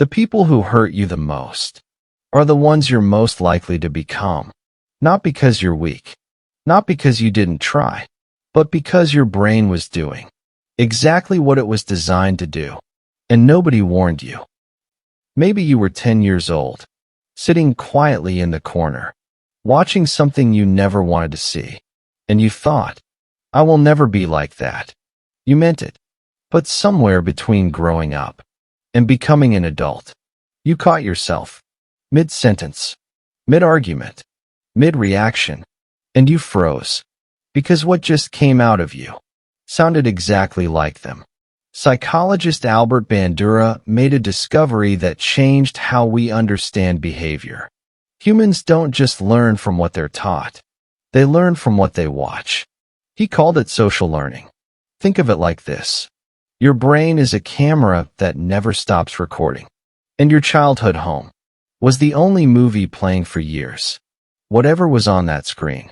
The people who hurt you the most are the ones you're most likely to become. Not because you're weak, not because you didn't try, but because your brain was doing exactly what it was designed to do, and nobody warned you. Maybe you were 10 years old, sitting quietly in the corner, watching something you never wanted to see, and you thought, I will never be like that. You meant it. But somewhere between growing up and becoming an adult, you caught yourself, mid-sentence, mid-argument, mid-reaction, and you froze, because what just came out of you sounded exactly like them. Psychologist Albert Bandura made a discovery that changed how we understand behavior. Humans don't just learn from what they're taught. They learn from what they watch. He called it social learning. Think of it like this. Your brain is a camera that never stops recording. And your childhood home was the only movie playing for years. Whatever was on that screen,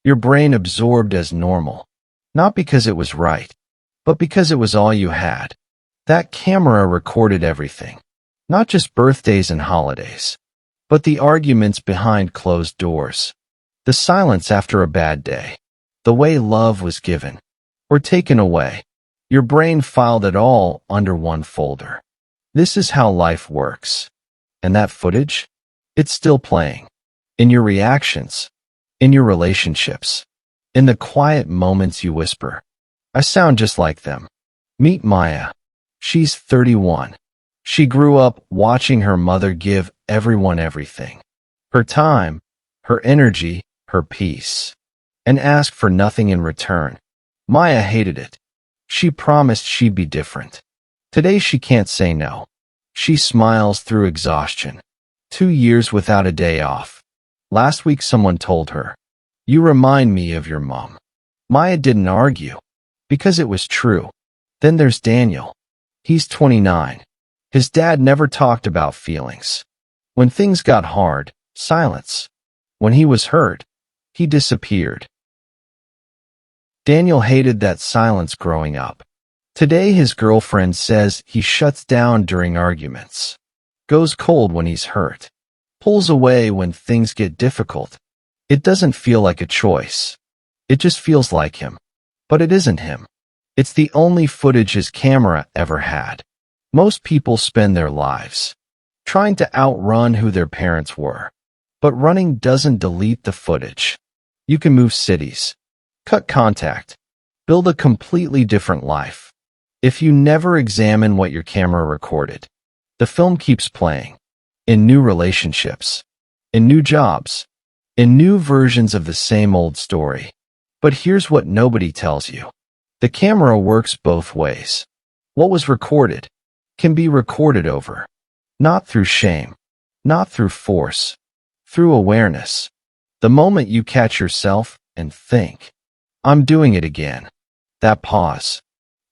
your brain absorbed as normal. Not because it was right, but because it was all you had. That camera recorded everything. Not just birthdays and holidays, but the arguments behind closed doors, the silence after a bad day, the way love was given or taken away. Your brain filed it all under one folder. This is how life works. And that footage? It's still playing. In your reactions, in your relationships, in the quiet moments you whisper, I sound just like them. Meet Maya. She's 31. She grew up watching her mother give everyone everything. Her time, her energy, her peace. And ask for nothing in return. Maya hated it. She promised she'd be different. Today she can't say no. She smiles through exhaustion. 2 years without a day off. Last week someone told her, you remind me of your mom. Maya didn't argue, because it was true. Then there's Daniel. He's 29. His dad never talked about feelings. When things got hard, silence. When he was hurt, he disappeared. Daniel hated that silence growing up. Today his girlfriend says he shuts down during arguments, goes cold when he's hurt, pulls away when things get difficult. It doesn't feel like a choice. It just feels like him. But it isn't him. It's the only footage his camera ever had. Most people spend their lives trying to outrun who their parents were. But running doesn't delete the footage. You can move cities, cut contact, build a completely different life. If you never examine what your camera recorded, the film keeps playing. In new relationships, in new jobs, in new versions of the same old story. But here's what nobody tells you. The camera works both ways. What was recorded can be recorded over. Not through shame, not through force, through awareness. The moment you catch yourself and think, I'm doing it again. That pause.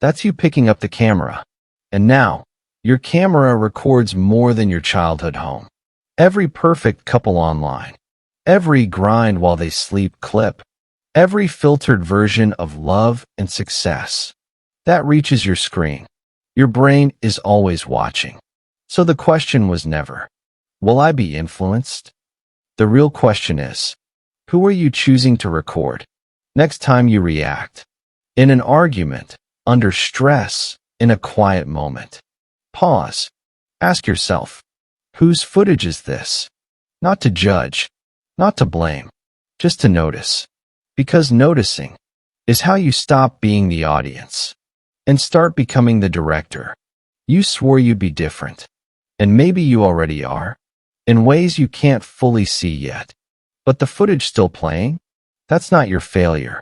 That's you picking up the camera. And now, your camera records more than your childhood home. Every perfect couple online. Every grind while they sleep clip. Every filtered version of love and success. That reaches your screen. Your brain is always watching. So the question was never, will I be influenced? The real question is, who are you choosing to record? Next time you react. In an argument, under stress, in a quiet moment. Pause. Ask yourself, whose footage is this? Not to judge, not to blame, just to notice. Because noticing is how you stop being the audience and start becoming the director. You swore you'd be different, and maybe you already are, in ways you can't fully see yet. But the footage still playing? That's not your failure.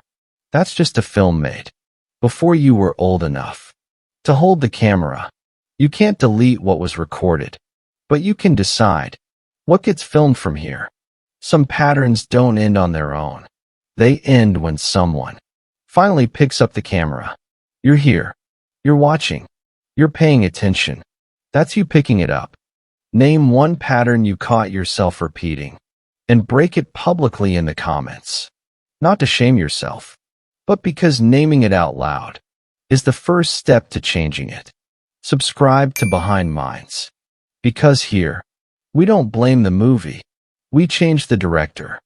That's just a film made before you were old enough to hold the camera. You can't delete what was recorded, but you can decide what gets filmed from here. Some patterns don't end on their own. They end when someone finally picks up the camera. You're here. You're watching. You're paying attention. That's you picking it up. Name one pattern you caught yourself repeating and break it publicly in the comments. Not to shame yourself, but because naming it out loud is the first step to changing it. Subscribe to Behind Minds. Because here, we don't blame the movie. We change the director.